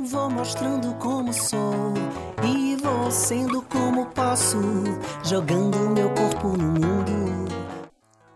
Vou mostrando como sou e vou sendo como posso, jogando meu corpo no mundo.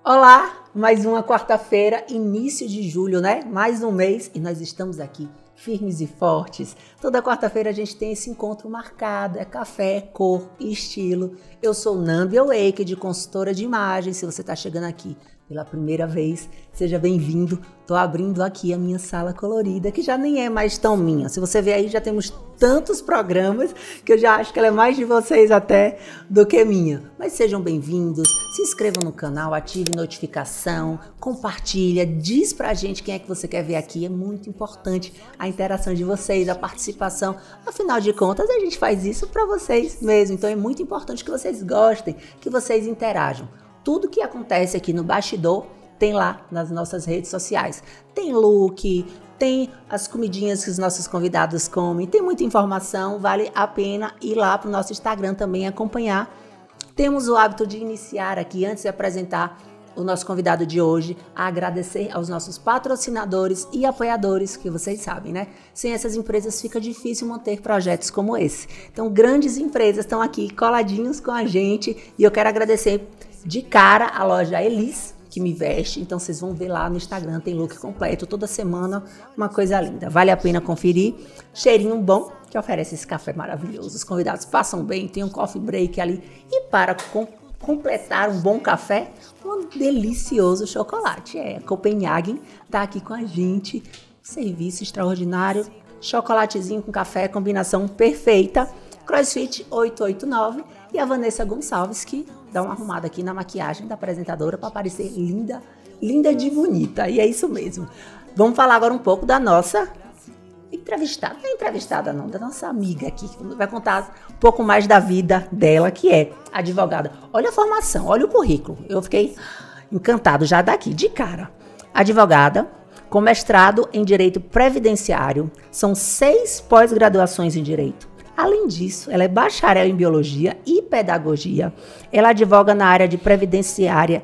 Olá, mais uma quarta-feira, início de julho, né? Mais um mês e nós estamos aqui firmes e fortes. Toda quarta-feira a gente tem esse encontro marcado, é café, cor e estilo. Eu sou Nambi Waked, consultora de imagem. Se você está chegando aqui pela primeira vez, seja bem-vindo. Estou abrindo aqui a minha sala colorida, que já nem é mais tão minha. Se você ver aí, já temos tantos programas que eu já acho que ela é mais de vocês até do que minha. Mas sejam bem-vindos, se inscrevam no canal, ative notificação, compartilha, diz pra gente quem é que você quer ver aqui. É muito importante a interação de vocês, a participação. Afinal de contas, a gente faz isso para vocês mesmo. Então é muito importante que vocês gostem, que vocês interajam. Tudo que acontece aqui no bastidor tem lá nas nossas redes sociais. Tem look, tem as comidinhas que os nossos convidados comem, tem muita informação, vale a pena ir lá para o nosso Instagram também acompanhar. Temos o hábito de iniciar aqui, antes de apresentar o nosso convidado de hoje, a agradecer aos nossos patrocinadores e apoiadores, que vocês sabem, né? Sem essas empresas fica difícil manter projetos como esse. Então, grandes empresas estão aqui coladinhos com a gente e eu quero agradecer de cara a loja Elis, que me veste. Então, vocês vão ver lá no Instagram, tem look completo, toda semana, uma coisa linda. Vale a pena conferir. Cheirinho bom, que oferece esse café maravilhoso. Os convidados passam bem, tem um coffee break ali. E para completar um bom café, um delicioso chocolate. Copenhagen tá aqui com a gente. Serviço extraordinário. Chocolatezinho com café, combinação perfeita. CrossFit 889 e a Vanessa Gonçalves, que dá uma arrumada aqui na maquiagem da apresentadora para parecer linda, linda de bonita. E é isso mesmo. Vamos falar agora um pouco da nossa entrevistada. Não é entrevistada não, da nossa amiga aqui, que vai contar um pouco mais da vida dela, que é advogada. Olha a formação, olha o currículo. Eu fiquei encantado já daqui, de cara. Advogada, com mestrado em Direito Previdenciário, são 6 pós-graduações em Direito. Além disso, ela é bacharel em Biologia e Pedagogia. Ela advoga na área de previdenciária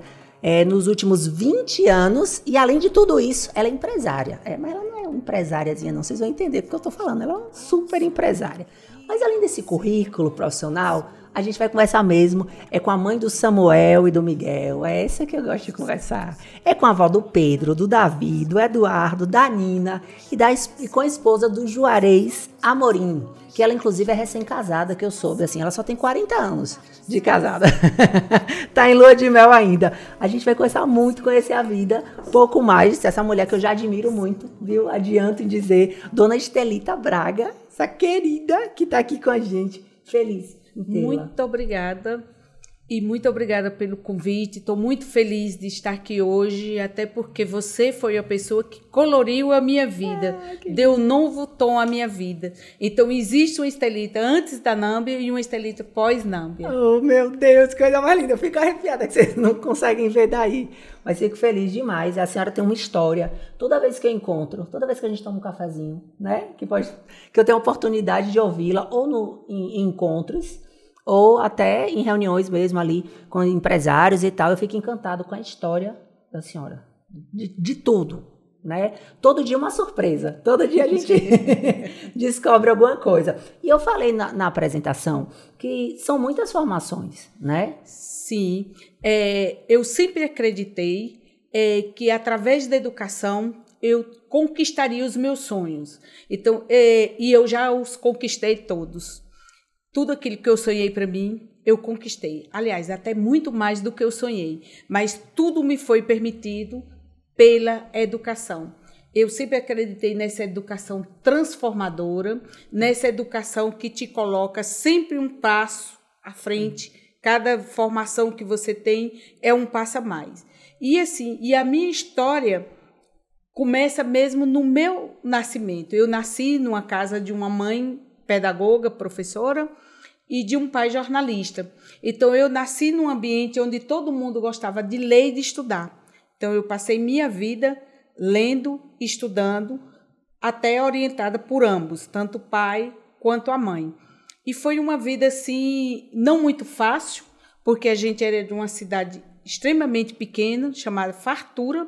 nos últimos 20 anos e, além de tudo isso, ela é empresária. Mas ela não é uma empresáriazinha, não. Vocês vão entender porque eu estou falando. Ela é uma super empresária. Mas, além desse currículo profissional, a gente vai conversar mesmo, com a mãe do Samuel e do Miguel, é essa que eu gosto de conversar. É com a avó do Pedro, do Davi, do Eduardo, da Nina e com a esposa do Juarez Amorim, que ela inclusive é recém-casada, que eu soube, assim, ela só tem 40 anos de casada, tá em lua de mel ainda. A gente vai conversar muito, conhecer a vida, pouco mais, essa mulher que eu já admiro muito, viu? Adianto em dizer, Dona Estelita Braga, essa querida que tá aqui com a gente, feliz. Muito obrigada e muito obrigada pelo convite. Estou muito feliz de estar aqui hoje, até porque você foi a pessoa que coloriu a minha vida, deu um novo tom à minha vida. Então existe uma Estelita antes da Nâmbia e uma Estelita pós-Nâmbia. Oh, meu Deus, que coisa mais linda. Eu fico arrepiada que vocês não conseguem ver daí. Mas fico feliz demais. A senhora tem uma história. Toda vez que eu encontro, toda vez que a gente toma um cafezinho, né? Que eu tenho a oportunidade de ouvi-la ou em encontros, ou até em reuniões mesmo ali com empresários e tal, eu fico encantado com a história da senhora. De tudo, né? Todo dia uma surpresa. Todo dia a gente descobre alguma coisa. E eu falei na apresentação que são muitas formações, né? Sim. Eu sempre acreditei que através da educação eu conquistaria os meus sonhos. Então, e eu já os conquistei todos. Tudo aquilo que eu sonhei para mim, eu conquistei. Aliás, até muito mais do que eu sonhei. Mas tudo me foi permitido pela educação. Eu sempre acreditei nessa educação transformadora, nessa educação que te coloca sempre um passo à frente. Cada formação que você tem é um passo a mais. E a minha história começa mesmo no meu nascimento. Eu nasci numa casa de uma mãe pedagoga, professora, e de um pai jornalista. Então, eu nasci num ambiente onde todo mundo gostava de ler e de estudar. Então, eu passei minha vida lendo, estudando, até orientada por ambos, tanto o pai quanto a mãe. E foi uma vida, assim, não muito fácil, porque a gente era de uma cidade extremamente pequena, chamada Fartura,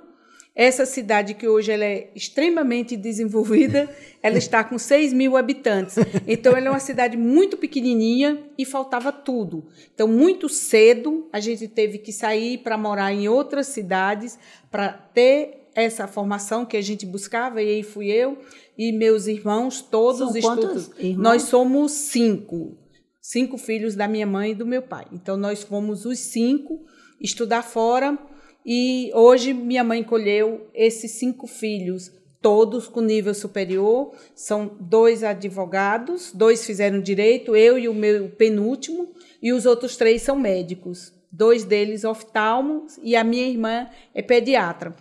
Essa cidade, que hoje ela é extremamente desenvolvida, ela está com 6.000 habitantes. Então, ela é uma cidade muito pequenininha e faltava tudo. Então, muito cedo, a gente teve que sair para morar em outras cidades para ter essa formação que a gente buscava. E aí fui eu e meus irmãos, todos quantos irmãos? Nós somos 5. 5 filhos da minha mãe e do meu pai. Então, nós fomos os 5 estudar fora. E hoje minha mãe colheu esses 5 filhos, todos com nível superior. São 2 advogados, 2 fizeram direito, eu e o meu penúltimo, e os outros 3 são médicos. 2 deles oftalmos e a minha irmã é pediatra.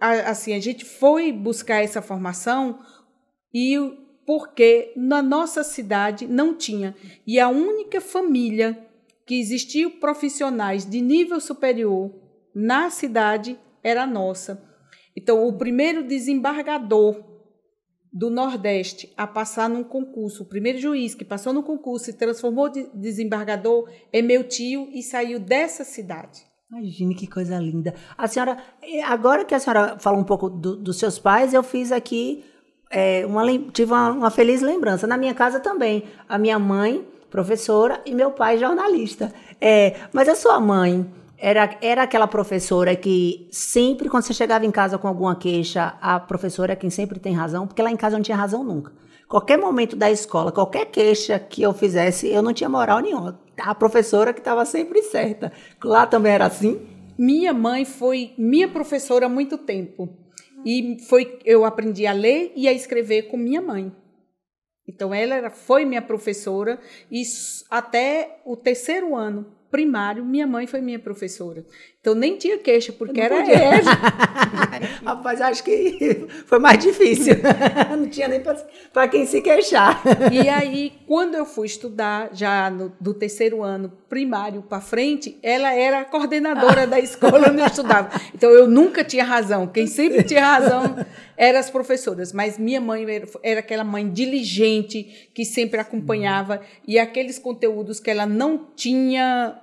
Assim, a gente foi buscar essa formação porque na nossa cidade não tinha. E a única família que existiam profissionais de nível superior na cidade era a nossa. Então, o primeiro desembargador do Nordeste a passar num concurso, o primeiro juiz que passou no concurso e transformou de desembargador é meu tio e saiu dessa cidade. Imagine que coisa linda. A senhora, agora que a senhora falou um pouco dos seus pais, eu fiz aqui, tive uma feliz lembrança. Na minha casa também, a minha mãe professora e meu pai jornalista. Mas a sua mãe era aquela professora que sempre, quando você chegava em casa com alguma queixa, a professora é quem sempre tem razão, porque lá em casa eu não tinha razão nunca. Qualquer momento da escola, qualquer queixa que eu fizesse, eu não tinha moral nenhuma. A professora que estava sempre certa. Lá também era assim? Minha mãe foi minha professora há muito tempo. E eu aprendi a ler e a escrever com minha mãe. Então, ela foi minha professora e até o 3º ano primário, minha mãe foi minha professora. Então, nem tinha queixa, porque era ela. Rapaz, acho que foi mais difícil. Não tinha nem para quem se queixar. E aí, quando eu fui estudar, já do 3º ano primário para frente, ela era a coordenadora da escola onde eu estudava. Então, eu nunca tinha razão. Quem sempre tinha razão eram as professoras. Mas minha mãe era aquela mãe diligente, que sempre acompanhava. E aqueles conteúdos que ela não tinha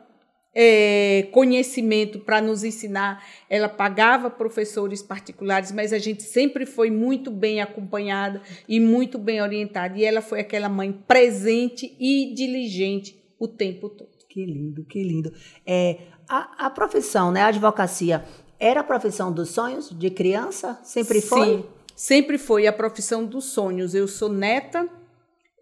conhecimento para nos ensinar, ela pagava professores particulares, mas a gente sempre foi muito bem acompanhada e muito bem orientada, e ela foi aquela mãe presente e diligente o tempo todo. Que lindo, que lindo. A profissão, né, a advocacia, era a profissão dos sonhos de criança? Sempre foi? Sim, sempre foi a profissão dos sonhos. Eu sou neta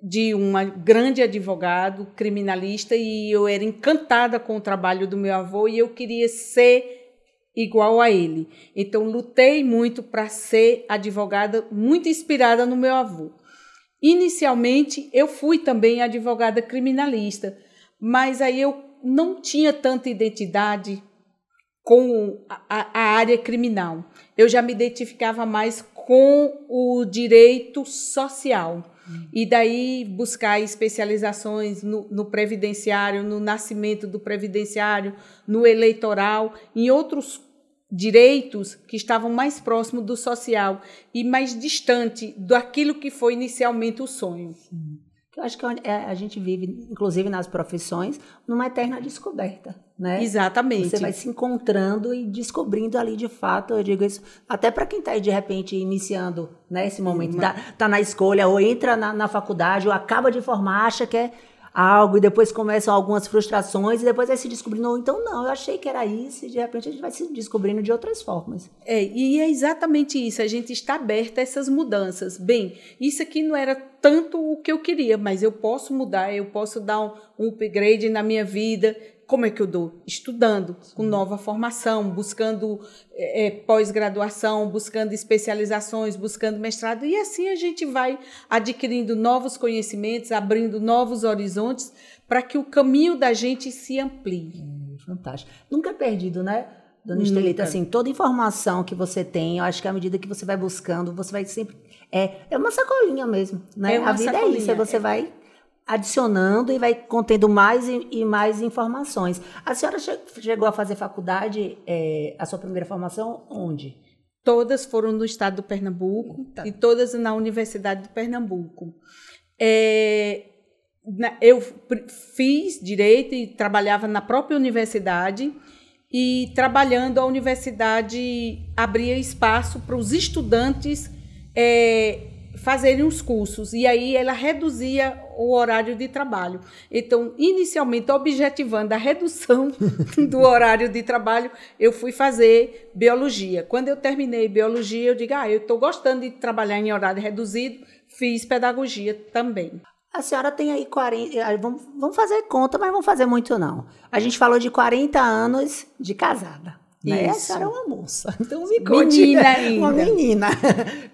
de um grande advogado criminalista e eu era encantada com o trabalho do meu avô e eu queria ser igual a ele. Então, lutei muito para ser advogada, muito inspirada no meu avô. Inicialmente, eu fui também advogada criminalista, mas aí eu não tinha tanta identidade com a área criminal. Eu já me identificava mais com o direito social. E daí buscar especializações no previdenciário, no nascimento do previdenciário, no eleitoral, em outros direitos que estavam mais próximos do social e mais distante daquilo que foi inicialmente o sonho. Sim. Eu acho que a gente vive, inclusive nas profissões, numa eterna descoberta, né? Exatamente. Você vai se encontrando e descobrindo ali de fato, eu digo isso, até para quem está aí de repente iniciando, né, esse momento, tá na escolha, ou entra na faculdade, ou acaba de formar, acha que é algo, e depois começam algumas frustrações, e depois vai se descobrindo, ou então não, eu achei que era isso, e de repente a gente vai se descobrindo de outras formas. E é exatamente isso, a gente está aberta a essas mudanças. Bem, isso aqui não era tanto o que eu queria, mas eu posso mudar, eu posso dar um upgrade na minha vida. Como é que eu dou? Estudando, com nova formação, buscando pós-graduação, buscando especializações, buscando mestrado, e assim a gente vai adquirindo novos conhecimentos, abrindo novos horizontes para que o caminho da gente se amplie. Fantástico. Nunca é perdido, né, dona Estelita? Assim, toda informação que você tem, eu acho que à medida que você vai buscando, você vai sempre... É uma sacolinha mesmo, né? A vida é isso, você vai adicionando e vai contendo mais e mais informações. A senhora chegou a fazer faculdade, a sua primeira formação, onde? Todas foram no estado do Pernambuco e todas na Universidade de Pernambuco. Eu fiz direito e trabalhava na própria universidade e trabalhando a universidade abria espaço para os estudantes fazerem os cursos, e aí ela reduzia o horário de trabalho. Então, inicialmente, objetivando a redução do horário de trabalho, eu fui fazer biologia. Quando eu terminei biologia, eu digo, eu estou gostando de trabalhar em horário reduzido, fiz pedagogia também. A senhora tem aí 40... Vamos fazer conta, mas não vamos fazer muito, não. A gente falou de 40 anos de casada. Né? A senhora é uma moça, então me conte. Menina ainda. Uma menina.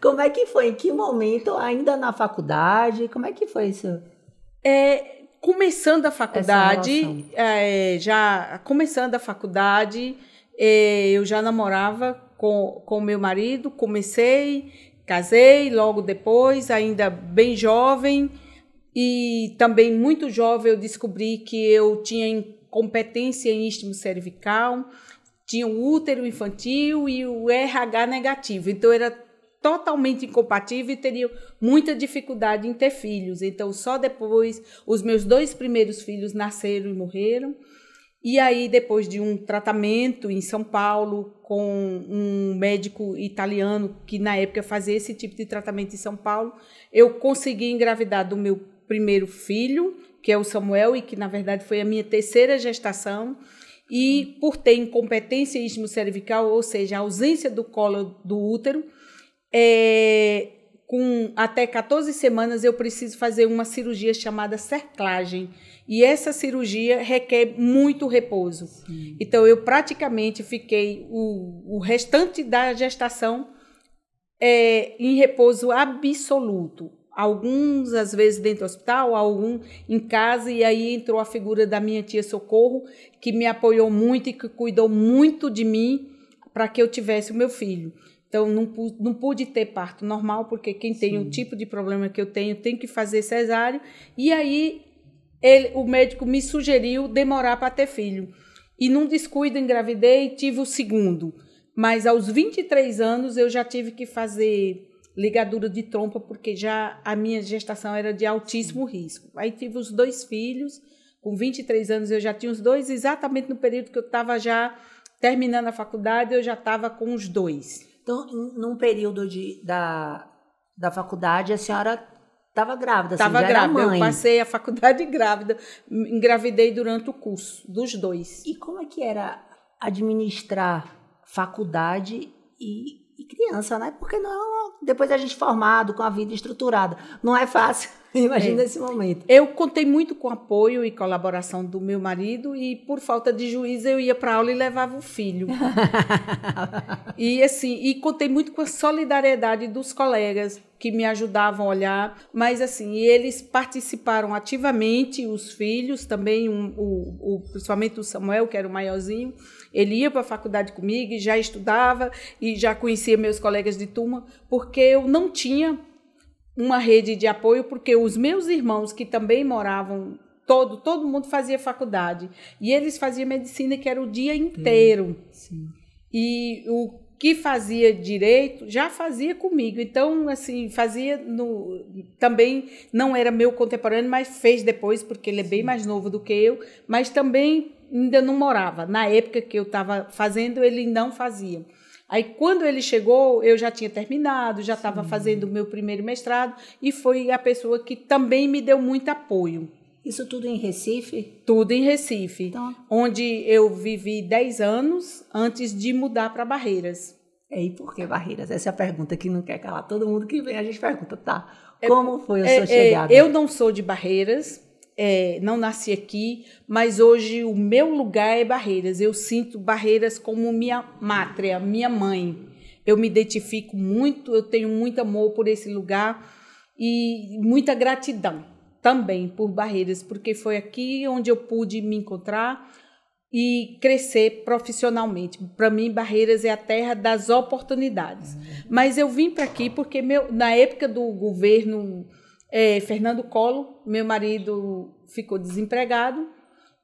Como é que foi? Em que momento? Ainda na faculdade? Como é que foi isso? Começando a faculdade, começando a faculdade, eu já namorava com meu marido, casei logo depois, ainda bem jovem, e também muito jovem eu descobri que eu tinha incompetência em istmo cervical, tinha o útero infantil e o RH negativo, então era totalmente incompatível e teria muita dificuldade em ter filhos. Então, só depois, os meus 2 primeiros filhos nasceram e morreram. E aí, depois de um tratamento em São Paulo com um médico italiano que, na época, fazia esse tipo de tratamento em São Paulo, eu consegui engravidar do meu primeiro filho, que é o Samuel, e que, na verdade, foi a minha 3ª gestação. E, por ter incompetência istmo cervical, ou seja, a ausência do colo do útero, com até 14 semanas eu preciso fazer uma cirurgia chamada cerclagem, e essa cirurgia requer muito repouso. Sim. Então eu praticamente fiquei o restante da gestação em repouso absoluto, alguns às vezes dentro do hospital, algum em casa, e aí entrou a figura da minha tia Socorro, que me apoiou muito e que cuidou muito de mim para que eu tivesse o meu filho. Então, não pude ter parto normal, porque quem tem o tipo de problema que eu tenho tem que fazer cesáreo. E aí, o médico me sugeriu demorar para ter filho. E, num descuido, engravidei e tive o segundo. Mas, aos 23 anos, eu já tive que fazer ligadura de trompa, porque já a minha gestação era de altíssimo risco. Aí, tive os 2 filhos. Com 23 anos, eu já tinha os 2. Exatamente no período que eu estava já terminando a faculdade, eu já estava com os 2. Então, num período da faculdade, a senhora estava grávida? Estava grávida, eu passei a faculdade grávida, engravidei durante o curso, dos 2. E como é que era administrar faculdade e criança, né? Porque depois a gente formado, com a vida estruturada, não é fácil, imagina esse momento. Eu contei muito com o apoio e colaboração do meu marido, e por falta de juízo eu ia para aula e levava o filho. E contei muito com a solidariedade dos colegas que me ajudavam a olhar, mas assim, eles participaram ativamente, os filhos também, principalmente o Samuel, que era o maiorzinho, ele ia para a faculdade comigo e já estudava e já conhecia meus colegas de turma, porque eu não tinha uma rede de apoio, porque os meus irmãos, que também moravam, todo mundo fazia faculdade, e eles faziam medicina, que era o dia inteiro. Sim. E o que fazia direito já fazia comigo, então assim, também não era meu contemporâneo, mas fez depois, porque ele é bem mais novo do que eu, mas também ainda não morava. Na época que eu estava fazendo, ele não fazia. Aí, quando ele chegou, eu já tinha terminado, já estava fazendo o meu primeiro mestrado, e foi a pessoa que também me deu muito apoio. Isso tudo em Recife? Tudo em Recife, então, onde eu vivi 10 anos antes de mudar para Barreiras. E por que Barreiras? Essa é a pergunta que não quer calar. Todo mundo que vem, a gente pergunta, como foi a sua chegada? Eu não sou de Barreiras, não nasci aqui, mas hoje o meu lugar é Barreiras. Eu sinto Barreiras como minha mátria, minha mãe. Eu me identifico muito, eu tenho muito amor por esse lugar e muita gratidão também por Barreiras, porque foi aqui onde eu pude me encontrar e crescer profissionalmente. Para mim, Barreiras é a terra das oportunidades. Mas eu vim para aqui porque na época do governo Fernando Collor, meu marido ficou desempregado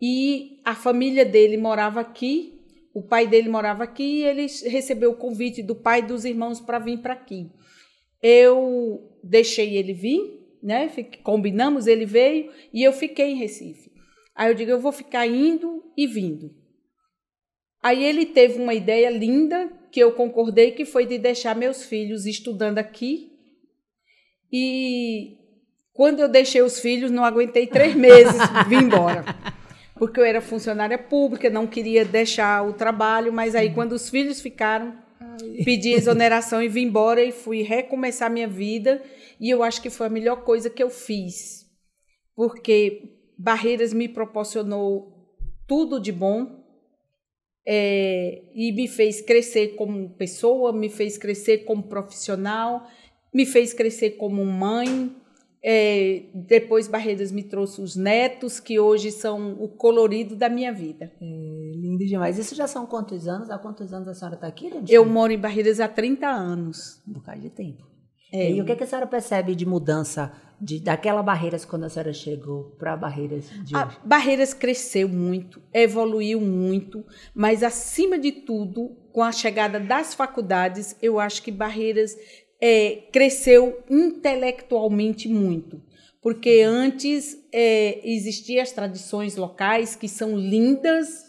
e a família dele morava aqui, o pai dele morava aqui, e ele recebeu o convite do pai e dos irmãos para vir para aqui. Eu deixei ele vir, né? Combinamos, ele veio e eu fiquei em Recife. Aí eu digo, eu vou ficar indo e vindo. Aí ele teve uma ideia linda, que eu concordei, que foi de deixar meus filhos estudando aqui. E quando eu deixei os filhos, não aguentei 3 meses, vim embora. Porque eu era funcionária pública, não queria deixar o trabalho, mas aí quando os filhos ficaram, pedi exoneração e vim embora e fui recomeçar minha vida. E eu acho que foi a melhor coisa que eu fiz, porque Barreiras me proporcionou tudo de bom. E me fez crescer como pessoa, me fez crescer como profissional, me fez crescer como mãe. Depois Barreiras me trouxe os netos, que hoje são o colorido da minha vida. Lindo demais. Isso já são quantos anos? Há quantos anos a senhora está aqui? Eu moro em Barreiras há 30 anos. Um bocado de tempo. E o que a senhora percebe de mudança daquela Barreiras quando a senhora chegou para Barreiras de hoje? Barreiras cresceu muito, evoluiu muito, mas acima de tudo, com a chegada das faculdades, eu acho que Barreiras cresceu intelectualmente muito. Porque antes existiam as tradições locais, que são lindas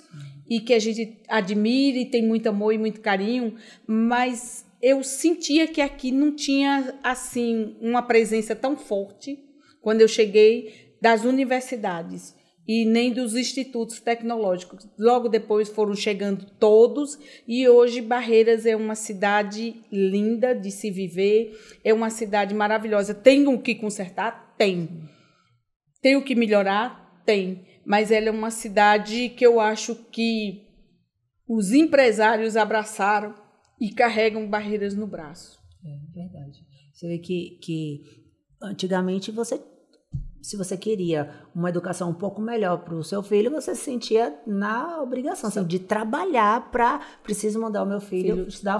e que a gente admira e tem muito amor e muito carinho, mas eu sentia que aqui não tinha assim uma presença tão forte quando eu cheguei das universidades e nem dos institutos tecnológicos. Logo depois foram chegando todos e hoje Barreiras é uma cidade linda de se viver, é uma cidade maravilhosa. Tem o que consertar? Tem. Tem o que melhorar? Tem. Mas ela é uma cidade que eu acho que os empresários abraçaram e carregam Barreiras no braço. É verdade. Você vê que antigamente se você queria uma educação um pouco melhor para o seu filho, você se sentia na obrigação assim, de trabalhar para preciso mandar o meu filho estudar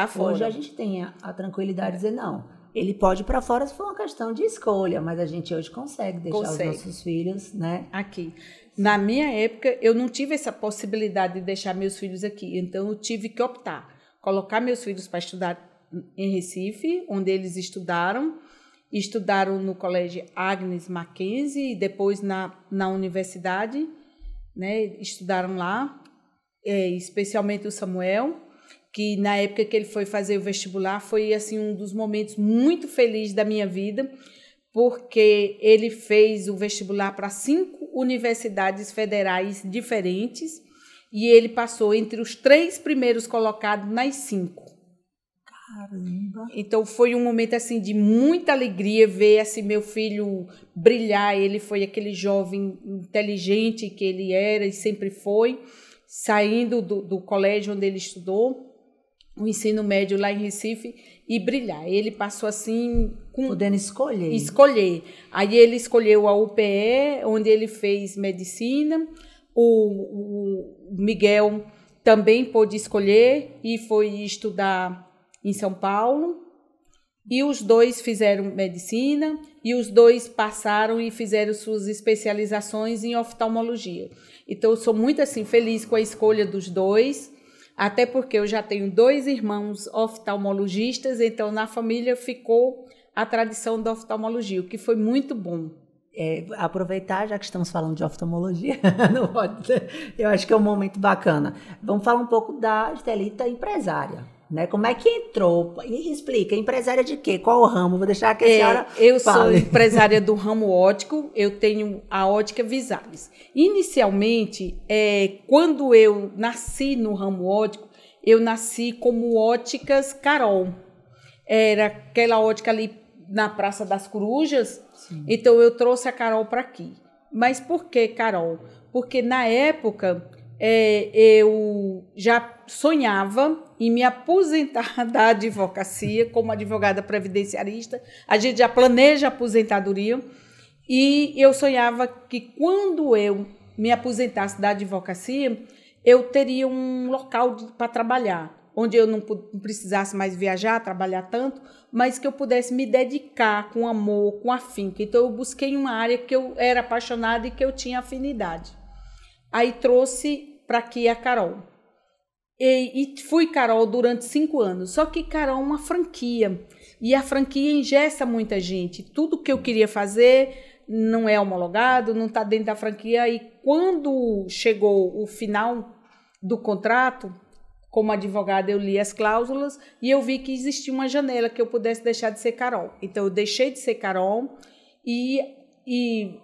fora. Hoje a gente tem a tranquilidade de dizer não. Ele pode ir para fora se for uma questão de escolha, mas a gente hoje consegue deixar os nossos filhos, né? Aqui. Na minha época, eu não tive essa possibilidade de deixar meus filhos aqui, então eu tive que optar. Colocar meus filhos para estudar em Recife, onde eles estudaram no Colégio Agnes Mackenzie e depois na universidade, né, estudaram lá, especialmente o Samuel, que na época que ele foi fazer o vestibular foi assim, um dos momentos muito felizes da minha vida, porque ele fez o vestibular para 5 universidades federais diferentes, e ele passou entre os 3 primeiros colocados nas 5. Caramba! Então foi um momento assim de muita alegria ver assim, meu filho brilhar. Ele foi aquele jovem inteligente que ele era e sempre foi, saindo do colégio onde ele estudou, o ensino médio lá em Recife, e brilhar. Ele passou assim... podendo escolher. Escolher. Aí ele escolheu a UPE, onde ele fez medicina. O Miguel também pôde escolher e foi estudar em São Paulo. E os 2 fizeram medicina e os 2 passaram e fizeram suas especializações em oftalmologia. Então, eu sou muito assim, feliz com a escolha dos 2, até porque eu já tenho 2 irmãos oftalmologistas, então na família ficou a tradição da oftalmologia, o que foi muito bom. Aproveitar, já que estamos falando de oftalmologia, não pode ser, eu acho que é um momento bacana. Vamos falar um pouco da Estelita empresária, né? Como é que entrou? Explica, empresária de quê? Qual o ramo? Vou deixar que a senhora Eu fale. sou empresária do ramo óptico, eu tenho a ótica Visalis. Inicialmente, quando eu nasci no ramo óptico, eu nasci como Óticas Carol. Era aquela ótica ali na Praça das Corujas. Sim. Então eu trouxe a Carol para aqui. Mas por que Carol? Porque na época eu já sonhava em me aposentar da advocacia como advogada previdenciarista. A gente já planeja a aposentadoria e eu sonhava que quando eu me aposentasse da advocacia, eu teria um local para trabalhar, onde eu não precisasse mais viajar, trabalhar tanto, mas que eu pudesse me dedicar com amor, com afinco. Então, eu busquei uma área que eu era apaixonada e que eu tinha afinidade. Aí, trouxe para aqui a Carol. E fui Carol durante 5 anos. Só que Carol é uma franquia. E a franquia engessa muita gente. Tudo que eu queria fazer não é homologado, não está dentro da franquia. E quando chegou o final do contrato, como advogada, eu li as cláusulas e eu vi que existia uma janela que eu pudesse deixar de ser Carol. Então, eu deixei de ser Carol e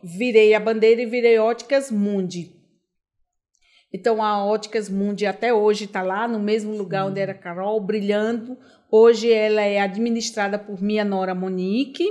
virei a bandeira e virei Óticas Mundi. Então, a Óticas Mundi até hoje está lá, no mesmo lugar onde era Carol, brilhando. Hoje ela é administrada por minha nora Monique,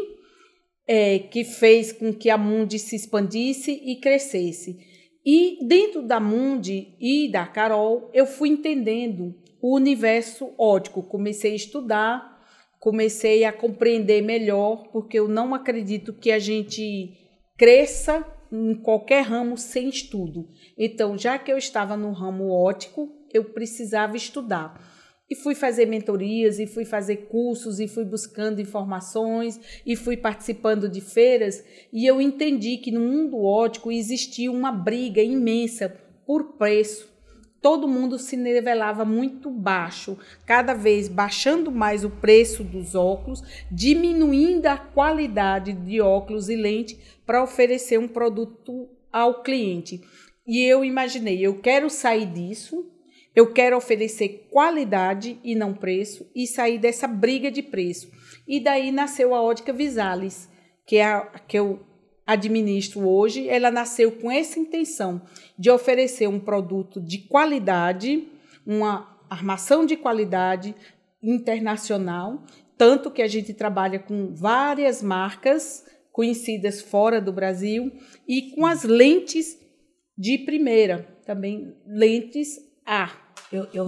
que fez com que a Mundi se expandisse e crescesse. E dentro da Mundi e da Carol, eu fui entendendo o universo óptico. Comecei a estudar, comecei a compreender melhor, porque eu não acredito que a gente cresça em qualquer ramo sem estudo. Então, já que eu estava no ramo óptico, eu precisava estudar. E fui fazer mentorias, e fui fazer cursos, e fui buscando informações, e fui participando de feiras, e eu entendi que no mundo óptico existia uma briga imensa por preço. Todo mundo se nivelava muito baixo, cada vez baixando mais o preço dos óculos, diminuindo a qualidade de óculos e lente para oferecer um produto ao cliente. E eu imaginei, eu quero sair disso, eu quero oferecer qualidade e não preço e sair dessa briga de preço. E daí nasceu a Ótica Visalis, que é a que eu administro hoje. Ela nasceu com essa intenção de oferecer um produto de qualidade, uma armação de qualidade internacional, tanto que a gente trabalha com várias marcas conhecidas fora do Brasil e com as lentes de primeira, também lentes A,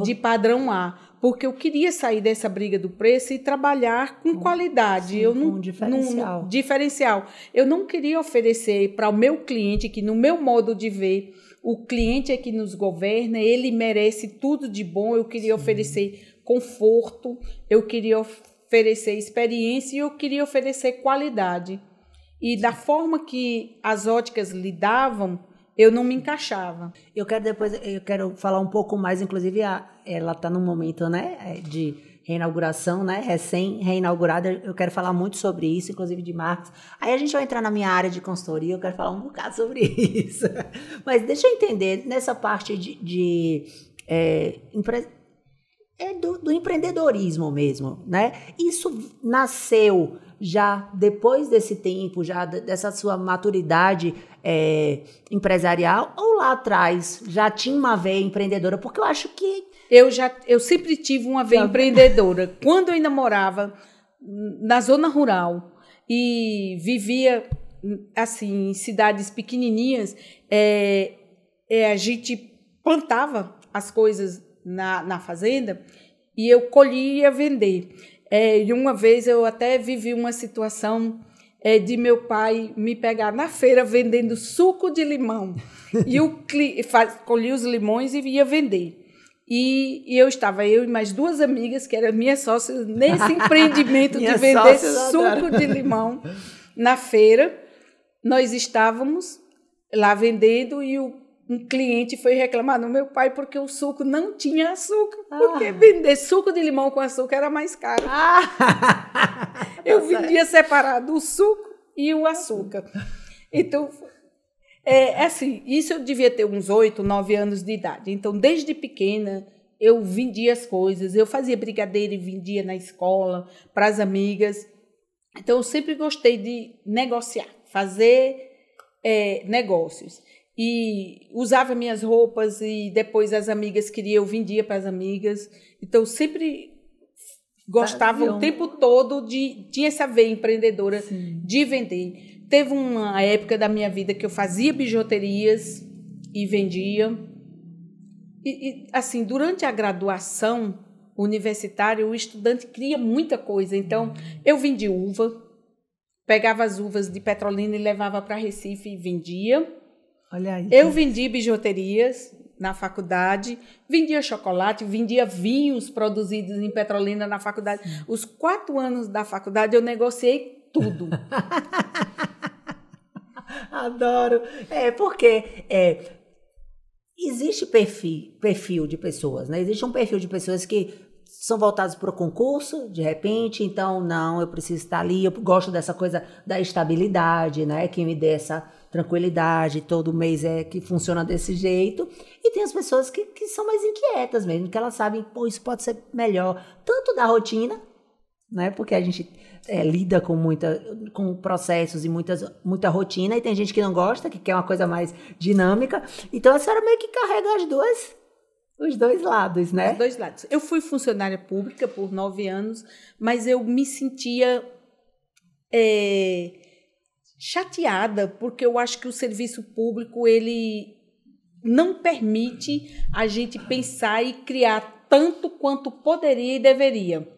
de padrão A, porque eu queria sair dessa briga do preço e trabalhar com qualidade. Sim, com diferencial. Diferencial. Eu não queria oferecer para o meu cliente, que no meu modo de ver, o cliente é que nos governa, ele merece tudo de bom, eu queria oferecer conforto, eu queria oferecer experiência e eu queria oferecer qualidade. E da forma que as óticas lidavam, eu não me encaixava. Eu quero falar um pouco mais, inclusive ela está num momento, né, de reinauguração, né, recém-reinaugurada. Eu quero falar muito sobre isso, inclusive de marcas. Aí a gente vai entrar na minha área de consultoria, eu quero falar um bocado sobre isso. Mas deixa eu entender, nessa parte do empreendedorismo mesmo, né? Isso nasceu já depois desse tempo, já dessa sua maturidade empresarial, ou lá atrás já tinha uma veia empreendedora? Porque eu acho que eu sempre tive uma veia empreendedora. Quando eu ainda morava na zona rural e vivia assim em cidades pequenininhas, a gente plantava as coisas na fazenda e eu colhia e ia vender. E uma vez eu até vivi uma situação de meu pai me pegar na feira vendendo suco de limão. E eu colhia os limões e ia vender. E eu e mais duas amigas, que eram minhas sócias, nesse empreendimento de vender suco de limão na feira. Nós estávamos lá vendendo e um cliente foi reclamar no meu pai porque o suco não tinha açúcar. Porque vender suco de limão com açúcar era mais caro. Eu vendia separado o suco e o açúcar. Então, assim, isso eu devia ter uns 8, 9 anos de idade. Então, desde pequena, eu vendia as coisas. Eu fazia brigadeiro e vendia na escola para as amigas. Então, eu sempre gostei de negociar, fazer negócios. E usava minhas roupas e depois as amigas queriam, eu vendia para as amigas. Então, eu sempre gostava o tempo todo tinha essa veia empreendedora. Sim. De vender. Teve uma época da minha vida que eu fazia bijuterias e vendia. E assim, durante a graduação universitária, o estudante cria muita coisa. Então, eu vendia uva, pegava as uvas de Petrolina e levava para Recife e vendia. Olha aí. Eu vendi bijuterias na faculdade, vendia chocolate, vendia vinhos produzidos em Petrolina na faculdade. Sim. Os 4 anos da faculdade eu negociei tudo. Adoro. Porque existe perfil de pessoas, né? Existe um perfil de pessoas que são voltados para o concurso, de repente, então, não, eu preciso estar ali, eu gosto dessa coisa da estabilidade, né, que me dê essa tranquilidade, todo mês que funciona desse jeito, e tem as pessoas que são mais inquietas mesmo, que elas sabem, pô, isso pode ser melhor, tanto da rotina, né, porque a gente lida com processos e muita rotina, e tem gente que não gosta, que quer uma coisa mais dinâmica, então a senhora meio que carrega os dois lados, né? Os dois lados. Eu fui funcionária pública por 9 anos, mas eu me sentia chateada, porque eu acho que o serviço público ele não permite a gente pensar e criar tanto quanto poderia e deveria.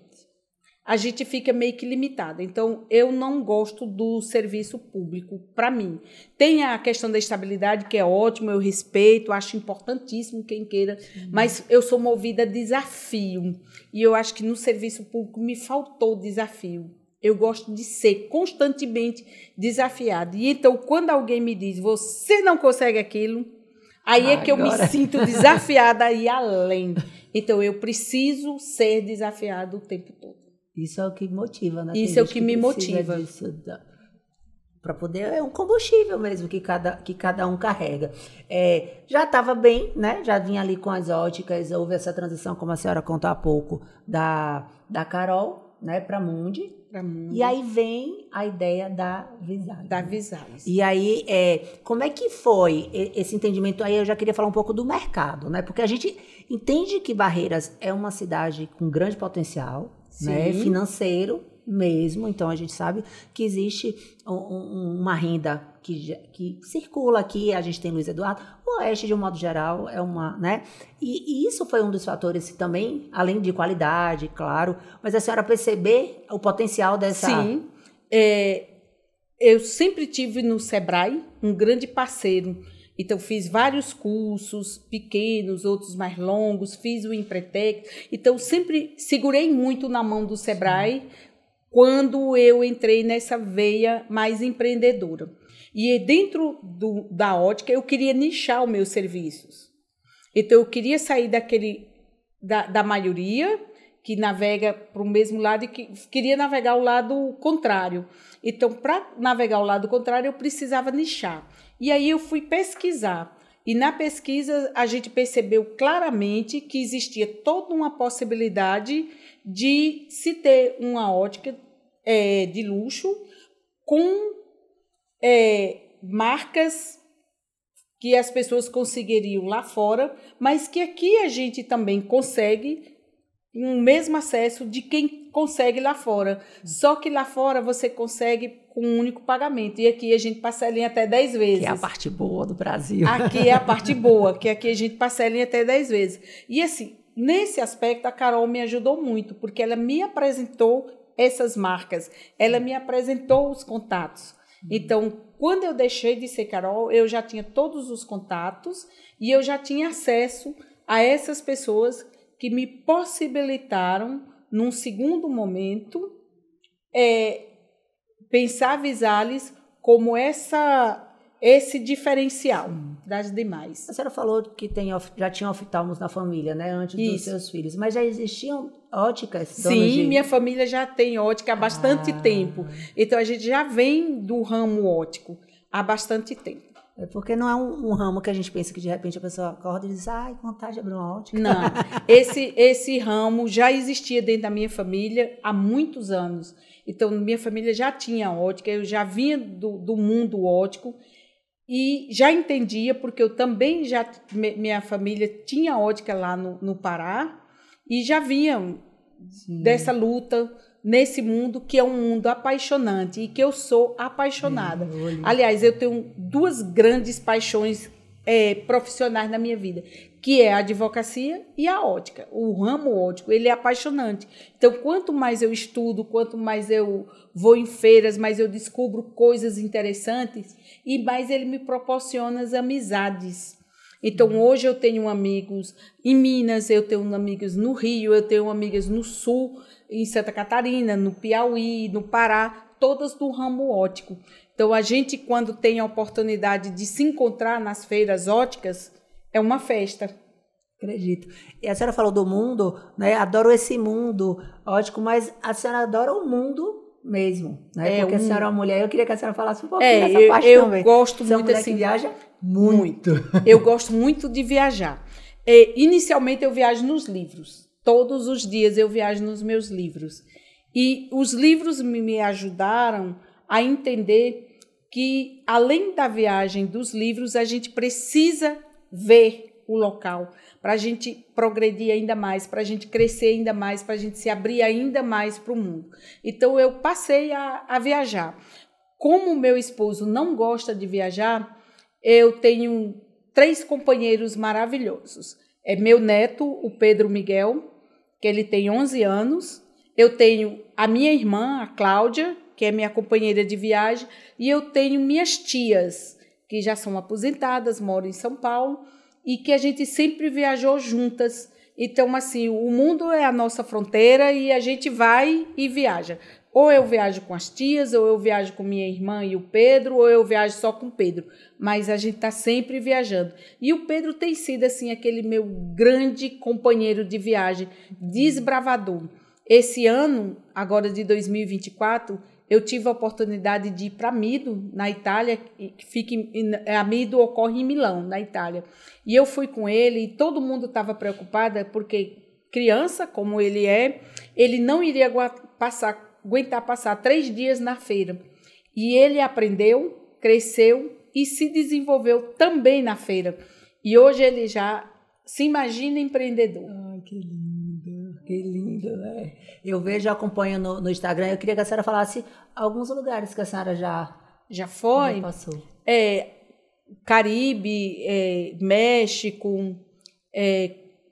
A gente fica meio que limitada. Então, eu não gosto do serviço público, para mim. Tem a questão da estabilidade, que é ótimo, eu respeito, acho importantíssimo quem queira, mas eu sou movida a desafio. E eu acho que no serviço público me faltou desafio. Eu gosto de ser constantemente desafiada. E então, quando alguém me diz, você não consegue aquilo, aí é que eu me sinto desafiada a ir além. Então, eu preciso ser desafiada o tempo todo. Isso é o que motiva, né? Isso é o que me motiva. Para poder, é um combustível mesmo que cada um carrega. Já estava bem, né? Já vinha ali com as óticas, houve essa transição, como a senhora contou há pouco, da Carol, né, para Mundi. E aí vem a ideia da Visalis. Da Visalis. E aí, como é que foi esse entendimento? Aí eu já queria falar um pouco do mercado, né? Porque a gente entende que Barreiras é uma cidade com grande potencial, né, financeiro mesmo, então a gente sabe que existe uma renda que circula aqui, a gente tem Luiz Eduardo, o Oeste de um modo geral né, e isso foi um dos fatores também, além de qualidade, claro, mas a senhora perceber o potencial dessa... Sim, eu sempre tive no Sebrae um grande parceiro. Então, fiz vários cursos pequenos, outros mais longos, fiz o Empretec. Então, sempre segurei muito na mão do Sebrae quando eu entrei nessa veia mais empreendedora. E dentro da ótica, eu queria nichar os meus serviços. Então, eu queria sair da maioria, que navega para o mesmo lado, e que queria navegar o lado contrário. Então, para navegar o lado contrário, eu precisava nichar. E aí eu fui pesquisar. E na pesquisa a gente percebeu claramente que existia toda uma possibilidade de se ter uma ótica de luxo com marcas que as pessoas conseguiriam lá fora, mas que aqui a gente também consegue o mesmo acesso de quem consegue lá fora. Só que lá fora você consegue com um único pagamento. E aqui a gente parcela em até 10 vezes. Que é a parte boa do Brasil. Aqui é a parte boa, que aqui a gente parcela em até 10 vezes. E assim, nesse aspecto, a Carol me ajudou muito, porque ela me apresentou essas marcas, ela me apresentou os contatos. Então, quando eu deixei de ser Carol, eu já tinha todos os contatos e eu já tinha acesso a essas pessoas que me possibilitaram, num segundo momento, pensar a Visalis como esse diferencial das demais. A senhora falou que já tinha oftalmos na família, né, antes dos seus filhos, mas já existiam óticas? Sim, minha família já tem ótica há bastante tempo. Então, a gente já vem do ramo óptico há bastante tempo. Porque não é um ramo que a gente pensa que de repente a pessoa acorda e diz, vontade de abrir uma ótica. Não, esse ramo já existia dentro da minha família há muitos anos. Então, minha família já tinha ótica, eu já vinha do mundo óptico e já entendia, porque eu também minha família tinha ótica lá no Pará e já vinha dessa luta nesse mundo que é um mundo apaixonante e que eu sou apaixonada. Aliás, eu tenho 2 grandes paixões profissionais na minha vida, que é a advocacia e a ótica. O ramo óptico, ele é apaixonante. Então, quanto mais eu estudo, quanto mais eu vou em feiras, mais eu descubro coisas interessantes e mais ele me proporciona as amizades. Então, hoje eu tenho amigos em Minas, eu tenho amigos no Rio, eu tenho amigas no Sul, em Santa Catarina, no Piauí, no Pará, todas do ramo óptico. Então, a gente, quando tem a oportunidade de se encontrar nas feiras ópticas, é uma festa. Acredito. E a senhora falou do mundo, né? Adoro esse mundo, ótimo, mas a senhora adora o mundo mesmo, né? Porque a senhora é uma mulher. Eu queria que a senhora falasse um pouquinho dessa parte também. Eu gosto Você é uma muito mulher assim. que viaja muito. Eu gosto muito de viajar. Inicialmente eu viajo nos livros. Todos os dias eu viajo nos meus livros. E os livros me ajudaram a entender que, além da viagem dos livros, a gente precisa ver o local para a gente progredir ainda mais, para a gente crescer ainda mais, para a gente se abrir ainda mais para o mundo. Então, eu passei a viajar. Como meu esposo não gosta de viajar, eu tenho 3 companheiros maravilhosos. É meu neto, o Pedro Miguel, que ele tem 11 anos. Eu tenho a minha irmã, a Cláudia, que é minha companheira de viagem, e eu tenho minhas tias, que já são aposentadas, moram em São Paulo, e que a gente sempre viajou juntas. Então, assim, o mundo é a nossa fronteira e a gente vai e viaja. Ou eu viajo com as tias, ou eu viajo com minha irmã e o Pedro, ou eu viajo só com o Pedro. Mas a gente está sempre viajando. E o Pedro tem sido, assim, aquele meu grande companheiro de viagem, desbravador. Esse ano, agora de 2024, eu tive a oportunidade de ir para Amido, na Itália, Amido ocorre em Milão, na Itália. E eu fui com ele e todo mundo estava preocupada porque criança, como ele é, ele não iria aguentar passar 3 dias na feira. E ele aprendeu, cresceu e se desenvolveu também na feira. E hoje ele já se imagina empreendedor. Ai, que lindo, né? Eu vejo, acompanho no Instagram. Eu queria que a senhora falasse alguns lugares que a senhora já foi. Já passou. Caribe, México,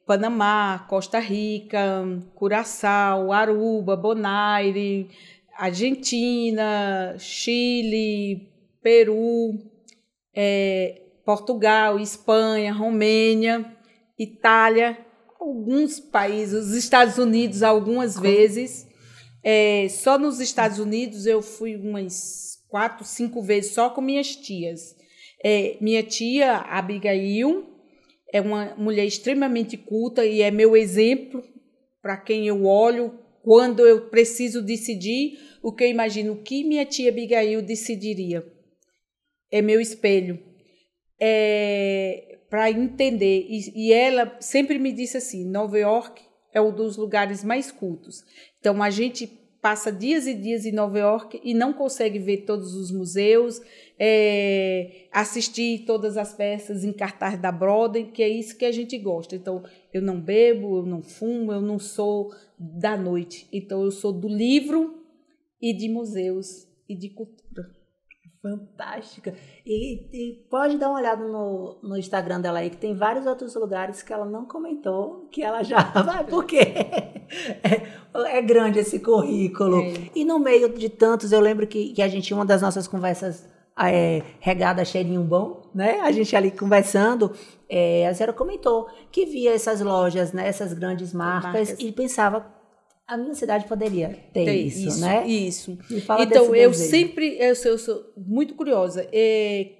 Panamá, Costa Rica, Curaçao, Aruba, Bonaire, Argentina, Chile, Peru, Portugal, Espanha, Romênia, Itália, alguns países, os Estados Unidos algumas vezes. Só nos Estados Unidos eu fui umas 4, 5 vezes só com minhas tias. Minha tia, Abigail, é uma mulher extremamente culta e é meu exemplo para quem eu olho quando eu preciso decidir o que eu imagino que minha tia Abigail decidiria. É meu espelho. Para entender. E ela sempre me disse assim, Nova York é um dos lugares mais cultos. Então, a gente passa dias e dias em Nova York e não consegue ver todos os museus, assistir todas as peças em cartaz da Broadway, que é isso que a gente gosta. Então, eu não bebo, eu não fumo, eu não sou da noite. Então, eu sou do livro e de museus e de cultura. Fantástica. E pode dar uma olhada no Instagram dela aí, que tem vários outros lugares que ela não comentou, que ela já vai, porque é grande esse currículo. E no meio de tantos, eu lembro que a gente, uma das nossas conversas regada a cheirinho bom, né? A gente ali conversando, a senhora comentou que via essas lojas, né? Essas grandes marcas. E pensava, a minha cidade poderia ter isso, né? Isso. Então, eu sou muito curiosa.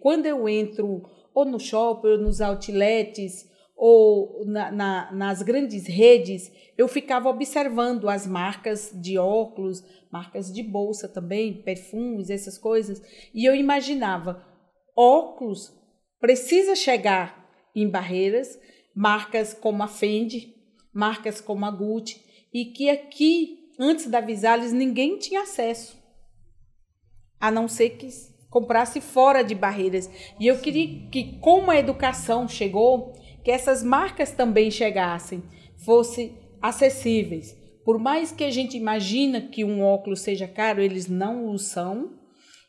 Quando eu entro ou no shopping, ou nos outlets, ou nas grandes redes, eu ficava observando as marcas de óculos, marcas de bolsa também, perfumes, essas coisas. E eu imaginava, óculos precisa chegar em Barreiras, marcas como a Fendi, marcas como a Gucci, e que aqui, antes da Visalis, ninguém tinha acesso, a não ser que comprasse fora de Barreiras. E eu queria que, como a educação chegou, que essas marcas também chegassem, fossem acessíveis. Por mais que a gente imagina que um óculos seja caro, eles não o são.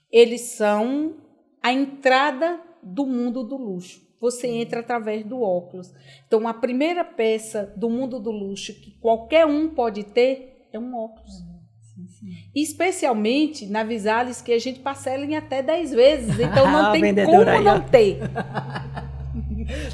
Eles são a entrada do mundo do luxo. Você entra através do óculos. Então, a primeira peça do mundo do luxo que qualquer um pode ter é um óculos. Sim. Especialmente na Visalis, que a gente parcela em até 10 vezes. Então, não tem como não ter.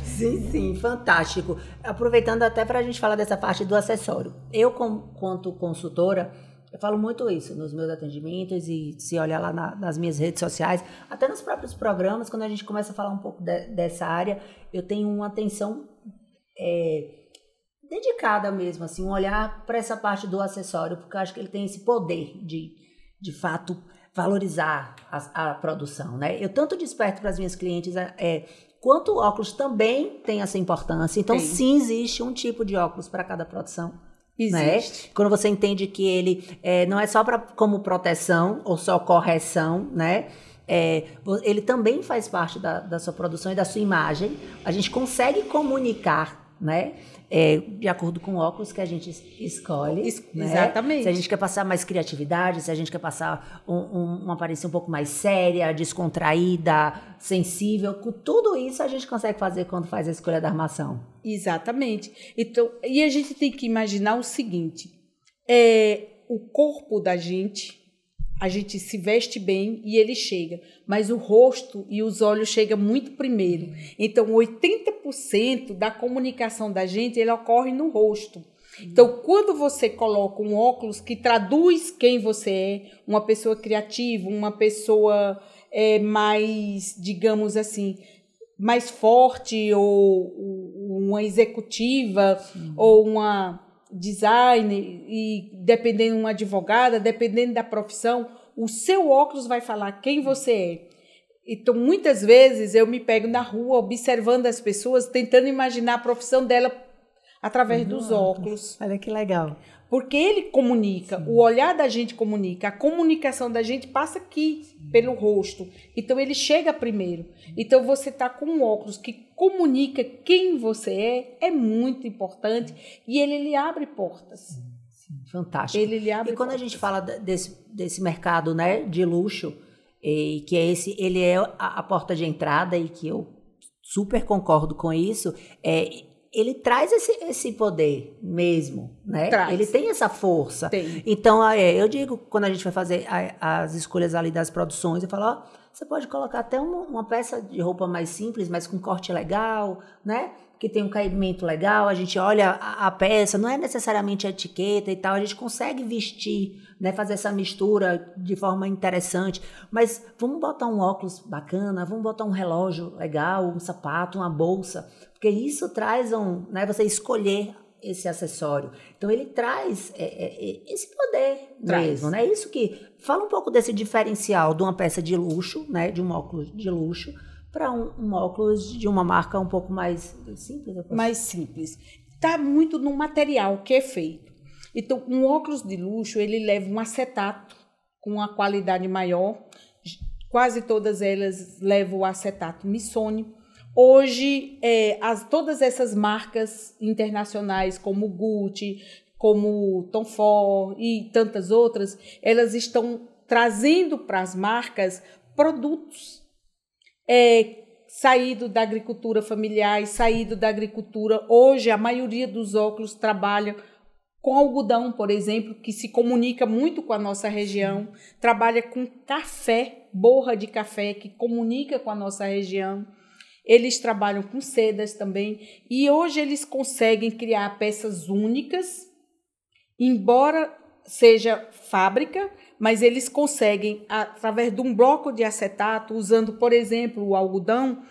Sim, fantástico. Aproveitando até para a gente falar dessa parte do acessório. Eu, quanto consultora, eu falo muito isso nos meus atendimentos e se olhar lá nas minhas redes sociais, até nos próprios programas, quando a gente começa a falar um pouco dessa área, eu tenho uma atenção dedicada mesmo, assim, um olhar para essa parte do acessório, porque eu acho que ele tem esse poder de fato, valorizar a produção, né? Eu tanto desperto para as minhas clientes quanto o óculos também tem essa importância. Então, sim, existe um tipo de óculos para cada produção. Existe. Né? Quando você entende que ele não é só como proteção ou só correção, né? Ele também faz parte da sua produção e da sua imagem. A gente consegue comunicar, né? De acordo com o óculos que a gente escolhe. Né? Exatamente. Se a gente quer passar mais criatividade, se a gente quer passar uma aparência um pouco mais séria, descontraída, sensível, com tudo isso a gente consegue fazer quando faz a escolha da armação. Exatamente. Então, e a gente tem que imaginar o seguinte, o corpo da gente, a gente se veste bem e ele chega, mas o rosto e os olhos chegam muito primeiro. Então, 80% da comunicação da gente, ele ocorre no rosto. Então, quando você coloca um óculos que traduz quem você é, uma pessoa criativa, uma pessoa mais, digamos assim, mais forte, ou uma executiva, ou uma designer, e dependendo de uma advogada, dependendo da profissão, o seu óculos vai falar quem você é. Então, muitas vezes, eu me pego na rua observando as pessoas, tentando imaginar a profissão dela através dos óculos. Olha que legal. Porque ele comunica, sim, o olhar da gente comunica, a comunicação da gente passa aqui, sim, pelo rosto. Então, ele chega primeiro. Então, você está com um óculos que comunica quem você é muito importante e ele lhe abre portas. Sim, fantástico. Ele lhe abre e quando portas. A gente fala desse mercado, né, de luxo, que ele é a porta de entrada e que eu super concordo com isso, ele traz esse poder mesmo, né? Traz. Ele tem essa força. Tem. Então, eu digo, quando a gente vai fazer as escolhas ali das produções, eu falo, você pode colocar até uma peça de roupa mais simples, mas com corte legal, né? Que tem um caimento legal, a gente olha a peça, não é necessariamente a etiqueta e tal, a gente consegue vestir, né? Fazer essa mistura de forma interessante, mas vamos botar um óculos bacana, vamos botar um relógio legal, um sapato, uma bolsa, porque isso traz né, você escolher esse acessório. Então, ele traz esse poder mesmo, né? Isso que... Fala um pouco desse diferencial de uma peça de luxo, né? De um óculos de luxo, para um óculos de uma marca um pouco mais simples. Mais simples. Está muito no material que é feito. Então, um óculos de luxo, ele leva um acetato com uma qualidade maior. Quase todas elas levam o acetato Missoni. Hoje, todas essas marcas internacionais, como Gucci, como Tom Ford e tantas outras, elas estão trazendo para as marcas produtos saído da agricultura familiar, saído da agricultura. Hoje, a maioria dos óculos trabalha com algodão, por exemplo, que se comunica muito com a nossa região. Trabalha com café, borra de café, que comunica com a nossa região. Eles trabalham com sedas também. E hoje eles conseguem criar peças únicas, embora seja fábrica, mas eles conseguem, através de um bloco de acetato, usando, por exemplo, o algodão,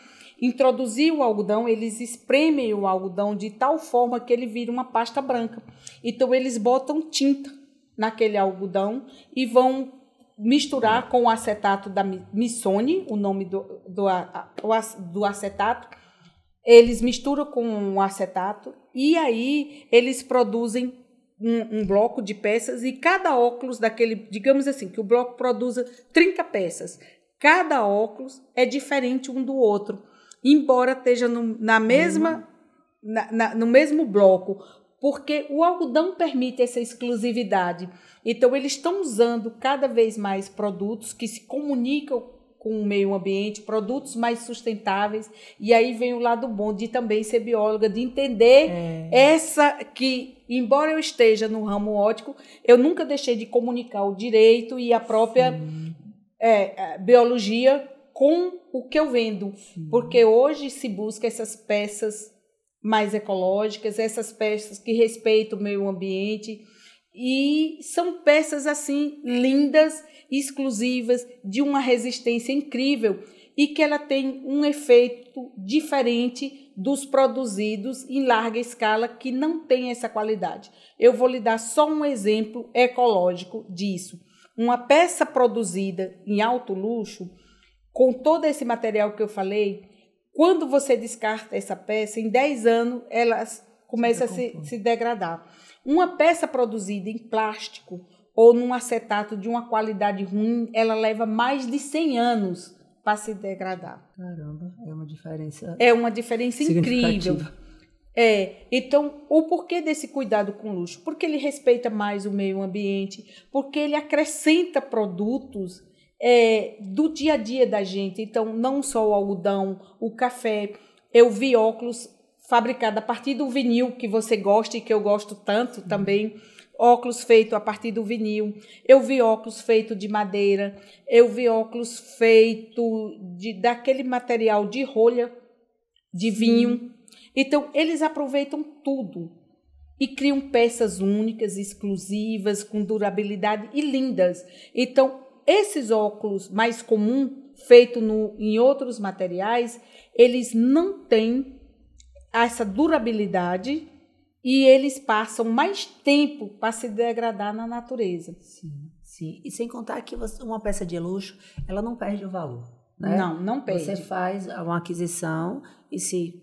introduzir o algodão, eles espremem o algodão de tal forma que ele vira uma pasta branca. Então, eles botam tinta naquele algodão e vão misturar com o acetato da Missoni, o nome do acetato. Eles misturam com o acetato e aí eles produzem um bloco de peças e cada óculos daquele, digamos assim, que o bloco produza 30 peças. Cada óculos é diferente um do outro, embora esteja no mesmo bloco, porque o algodão permite essa exclusividade. Então, eles estão usando cada vez mais produtos que se comunicam com o meio ambiente, produtos mais sustentáveis, e aí vem o lado bom de também ser bióloga, de entender que, embora eu esteja no ramo óptico, eu nunca deixei de comunicar o direito e a própria biologia com o que eu vendo, porque hoje se busca essas peças mais ecológicas, essas peças que respeitam o meio ambiente, e são peças assim lindas, exclusivas, de uma resistência incrível. e que ela tem um efeito diferente dos produzidos em larga escala que não tem essa qualidade. Eu vou lhe dar só um exemplo ecológico disso. Uma peça produzida em alto luxo, com todo esse material que eu falei, quando você descarta essa peça, em 10 anos ela começa a se degradar. Uma peça produzida em plástico ou num acetato de uma qualidade ruim, ela leva mais de 100 anos para se degradar. Caramba, é uma diferença. É uma diferença incrível. Então, o porquê desse cuidado com luxo? Porque ele respeita mais o meio ambiente, porque ele acrescenta produtos do dia a dia da gente. Então, não só o algodão, o café. Eu vi óculos fabricados a partir do vinil, que você gosta e que eu gosto tanto também. Óculos feito a partir do vinil. Eu vi óculos feito de madeira. Eu vi óculos feito daquele material de rolha de vinho. Então, eles aproveitam tudo e criam peças únicas, exclusivas, com durabilidade e lindas. Então, esses óculos mais comuns, feitos em outros materiais, eles não têm essa durabilidade e eles passam mais tempo para se degradar na natureza. Sim, sim. E sem contar que uma peça de luxo, ela não perde o valor, né? Não perde. Você faz uma aquisição e se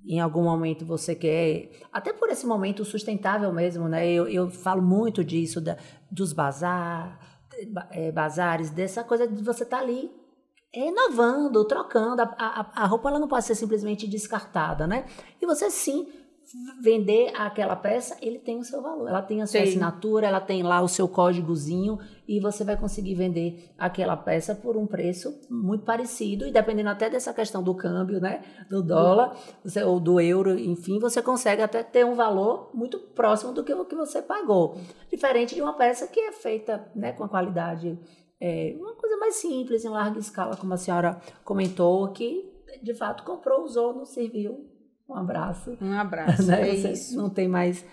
em algum momento você quer, até por esse momento sustentável mesmo, né? Eu falo muito disso, dos bazares, dessa coisa de você estar ali renovando, trocando. A roupa ela não pode ser simplesmente descartada, né? E você sim vender aquela peça, ele tem o seu valor, ela tem a sua assinatura, ela tem lá o seu códigozinho e você vai conseguir vender aquela peça por um preço muito parecido e dependendo até dessa questão do câmbio, né, do dólar ou do euro, enfim, você consegue até ter um valor muito próximo do que o que você pagou, diferente de uma peça que é feita, né, com a qualidade, uma coisa mais simples, em larga escala, como a senhora comentou, que de fato comprou, usou, não serviu. Um abraço. Um abraço, né? isso. Não tem mais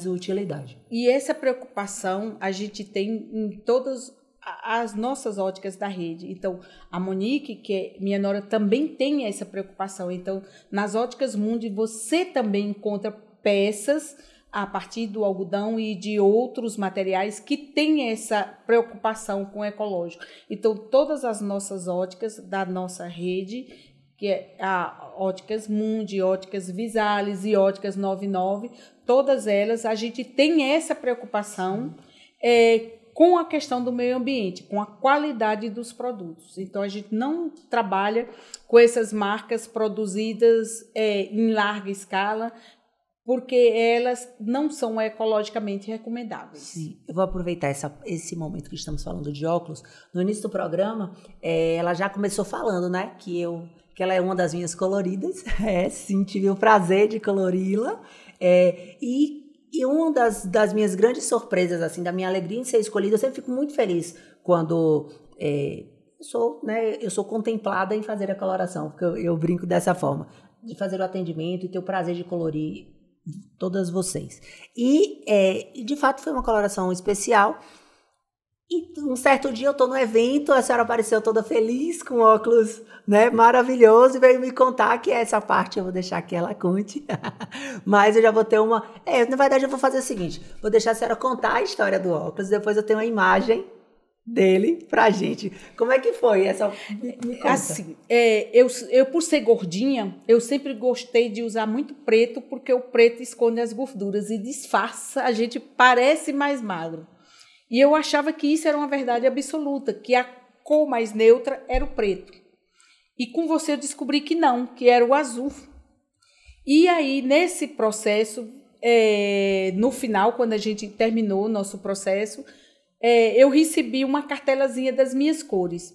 utilidade. E essa preocupação a gente tem em todas as nossas óticas da rede. Então, a Monique, que é minha nora, também tem essa preocupação. Então, nas óticas Mundi, você também encontra peças a partir do algodão e de outros materiais que têm essa preocupação com o ecológico. Então, todas as nossas óticas da nossa rede, que é a Óticas Mundi, Óticas Visalis e Óticas 99, todas elas, a gente tem essa preocupação com a questão do meio ambiente, com a qualidade dos produtos. Então, a gente não trabalha com essas marcas produzidas em larga escala, porque elas não são ecologicamente recomendáveis. Sim, eu vou aproveitar esse momento que estamos falando de óculos. No início do programa, ela já começou falando, né, que ela é uma das minhas coloridas. Sim, tive o prazer de colori-la. E uma das minhas grandes surpresas, assim, da minha alegria em ser escolhida, eu sempre fico muito feliz quando eu sou contemplada em fazer a coloração, porque eu brinco dessa forma, de fazer o atendimento e ter o prazer de colorir todas vocês. E, de fato, foi uma coloração especial. E um certo dia eu estou no evento, a senhora apareceu toda feliz, com óculos, né, maravilhoso, e veio me contar que essa parte eu vou deixar que ela conte. Mas eu já vou ter na verdade eu vou fazer o seguinte, vou deixar a senhora contar a história do óculos, depois eu tenho uma imagem dele pra gente. Como é que foi essa? Me conta. Assim, eu por ser gordinha, eu sempre gostei de usar muito preto, porque o preto esconde as gorduras e disfarça, a gente parece mais magro. E eu achava que isso era uma verdade absoluta, que a cor mais neutra era o preto. E com você eu descobri que não, que era o azul. E aí, nesse processo, no final, quando a gente terminou o nosso processo, eu recebi uma cartelazinha das minhas cores.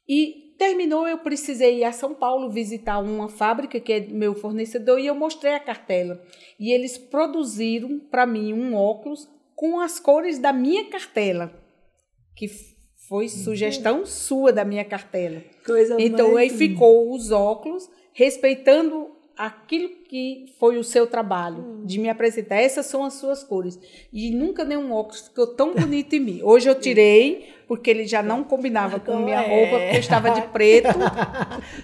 E terminou, eu precisei ir a São Paulo visitar uma fábrica, que é meu fornecedor, e eu mostrei a cartela. E eles produziram para mim um óculos com as cores da minha cartela, que foi sugestão sua da minha cartela. Coisa então, aí ficou os óculos, respeitando aquilo que foi o seu trabalho, de me apresentar. Essas são as suas cores. E nunca nenhum óculos ficou tão bonito em mim. Hoje eu tirei, porque ele já não combinava com minha roupa, porque eu estava de preto.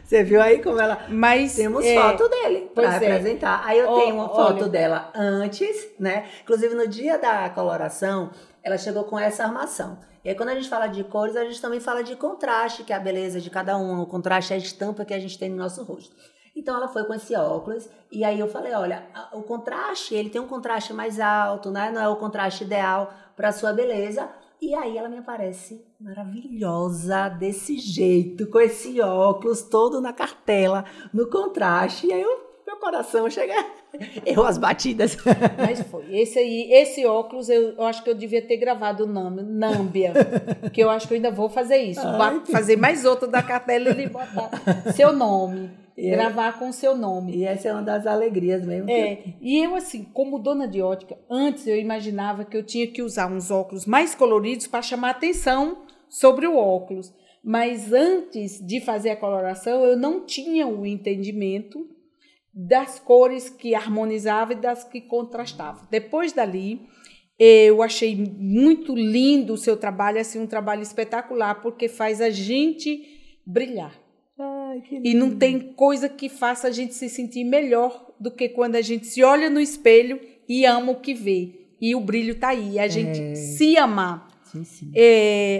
Você viu aí como ela... Mas, temos foto dele para apresentar. Aí eu tenho uma foto dela antes, né? Inclusive, no dia da coloração, ela chegou com essa armação. E aí, quando a gente fala de cores, a gente também fala de contraste, que é a beleza de cada um. O contraste é a estampa que a gente tem no nosso rosto. Então, ela foi com esse óculos. E aí, eu falei, olha, o contraste, ele tem um contraste mais alto, né? Não é o contraste ideal para a sua beleza. E aí, ela me aparece maravilhosa desse jeito, com esse óculos todo na cartela, no contraste. E aí, meu coração chega... Errou as batidas. Mas foi. Esse óculos, eu acho que eu devia ter gravado o nome, Nâmbia. Que eu acho que eu ainda vou fazer isso. Fazer mais outro da cartela e botar seu nome. Gravar com seu nome. E essa é uma das alegrias mesmo. E eu, assim, como dona de ótica, antes eu imaginava que eu tinha que usar uns óculos mais coloridos para chamar atenção sobre o óculos. Mas antes de fazer a coloração, eu não tinha o entendimento das cores que harmonizavam e das que contrastavam. Depois dali, eu achei muito lindo o seu trabalho, assim, um trabalho espetacular, porque faz a gente brilhar. Ai, que lindo. E não tem coisa que faça a gente se sentir melhor do que quando a gente se olha no espelho e ama o que vê. E o brilho está aí, a gente se amar. Sim.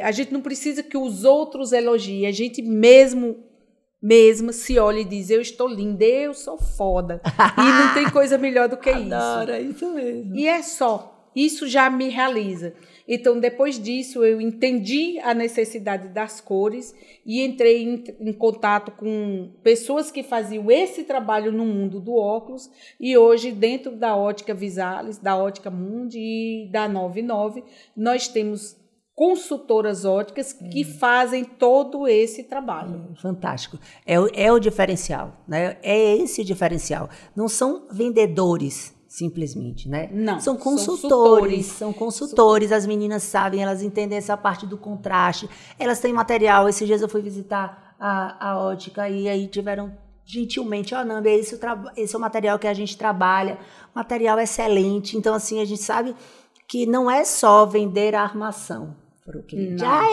A gente não precisa que os outros elogiem, a gente mesma se olha e diz, eu estou linda, eu sou foda. E não tem coisa melhor do que isso. Adoro, é isso mesmo. E é só, isso já me realiza. Então, depois disso, eu entendi a necessidade das cores e entrei em contato com pessoas que faziam esse trabalho no mundo do óculos. E hoje, dentro da Ótica Visalis, da Ótica Mundi e da 99, nós temos consultoras óticas que fazem todo esse trabalho. Fantástico. É o diferencial, né? É esse o diferencial. Não são vendedores, simplesmente, né? Não. São consultores. São consultores. As meninas sabem, elas entendem essa parte do contraste. Elas têm material. Esses dias eu fui visitar a ótica e aí tiveram gentilmente, Nâmbia, esse é o material que a gente trabalha. Material excelente. Então, assim, a gente sabe que não é só vender a armação.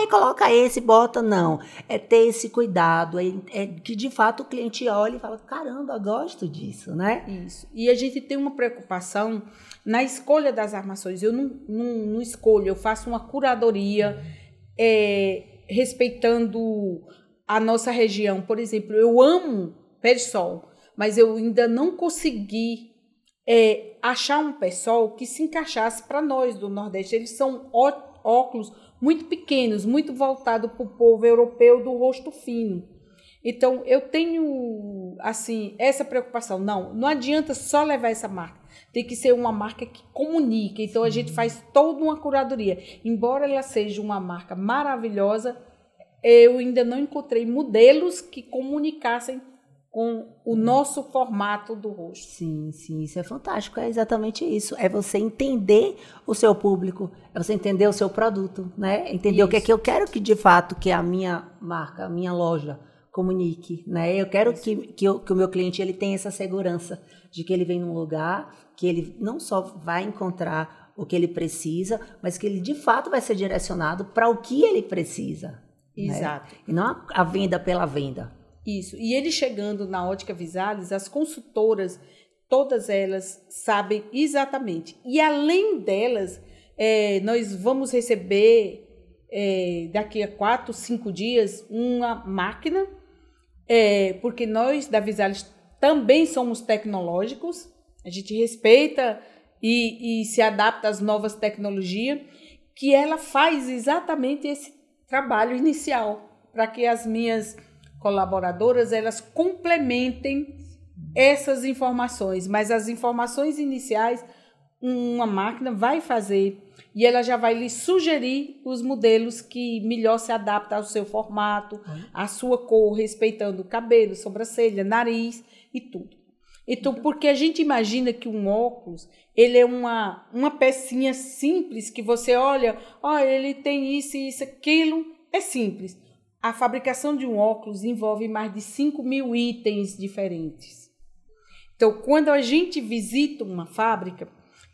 Coloca esse, bota, não. É ter esse cuidado, é que de fato o cliente olha e fala, caramba, gosto disso, né? Isso. E a gente tem uma preocupação na escolha das armações. Eu não escolho, eu faço uma curadoria respeitando a nossa região. Por exemplo, eu amo pé-de-sol, mas eu ainda não consegui achar um pé-sol que se encaixasse para nós do Nordeste. Eles são óculos muito pequenos, muito voltados para o povo europeu do rosto fino. Então, eu tenho, assim, essa preocupação. Não adianta só levar essa marca. Tem que ser uma marca que comunique. Então, a gente faz toda uma curadoria. Embora ela seja uma marca maravilhosa, eu ainda não encontrei modelos que comunicassem com o nosso formato do rosto. Sim, isso é fantástico, é exatamente isso. É você entender o seu público, é você entender o seu produto, né? Entender o que é que eu quero que, de fato, que a minha marca, a minha loja comunique, né? Eu quero que o meu cliente ele tenha essa segurança de que ele vem num lugar que ele não só vai encontrar o que ele precisa, mas que ele, de fato, vai ser direcionado para o que ele precisa. Exato. Né? E não a venda pela venda. Isso. E ele chegando na Ótica Visalis, as consultoras, todas elas sabem exatamente. E além delas, nós vamos receber daqui a 4, 5 dias uma máquina, porque nós da Visalis também somos tecnológicos, a gente respeita e se adapta às novas tecnologias, que ela faz exatamente esse trabalho inicial, para que as minhas colaboradoras, elas complementem essas informações, mas as informações iniciais uma máquina vai fazer e ela já vai lhe sugerir os modelos que melhor se adaptam ao seu formato, à sua cor, respeitando o cabelo, sobrancelha, nariz e tudo. Então, porque a gente imagina que um óculos, ele é uma pecinha simples que você olha, ele tem isso, aquilo, é simples. A fabricação de um óculos envolve mais de 5.000 itens diferentes. Então, quando a gente visita uma fábrica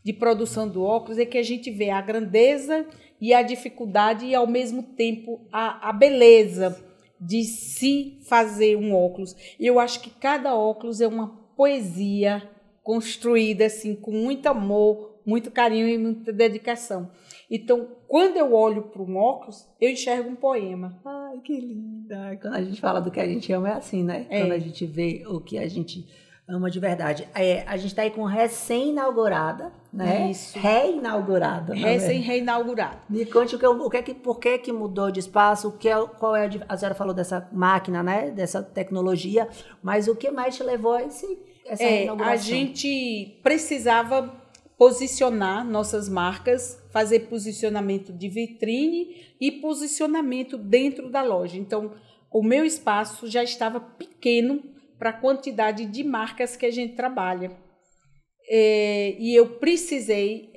de produção do óculos, é que a gente vê a grandeza e a dificuldade e, ao mesmo tempo, a beleza de se fazer um óculos. E eu acho que cada óculos é uma poesia construída assim, com muito amor, muito carinho e muita dedicação. Então, quando eu olho para um óculos, eu enxergo um poema. Ai, que linda! Quando a gente fala do que a gente ama, é assim, né? Quando a gente vê o que a gente ama de verdade. A gente está aí com recém-inaugurada, né? Isso. Reinaugurada. Recém-reinaugurada. Me conte por que mudou de espaço, qual é a senhora falou dessa máquina, né? Dessa tecnologia, mas o que mais te levou a essa reinauguração? A gente precisava posicionar nossas marcas, fazer posicionamento de vitrine e posicionamento dentro da loja. Então, o meu espaço já estava pequeno para a quantidade de marcas que a gente trabalha. E eu precisei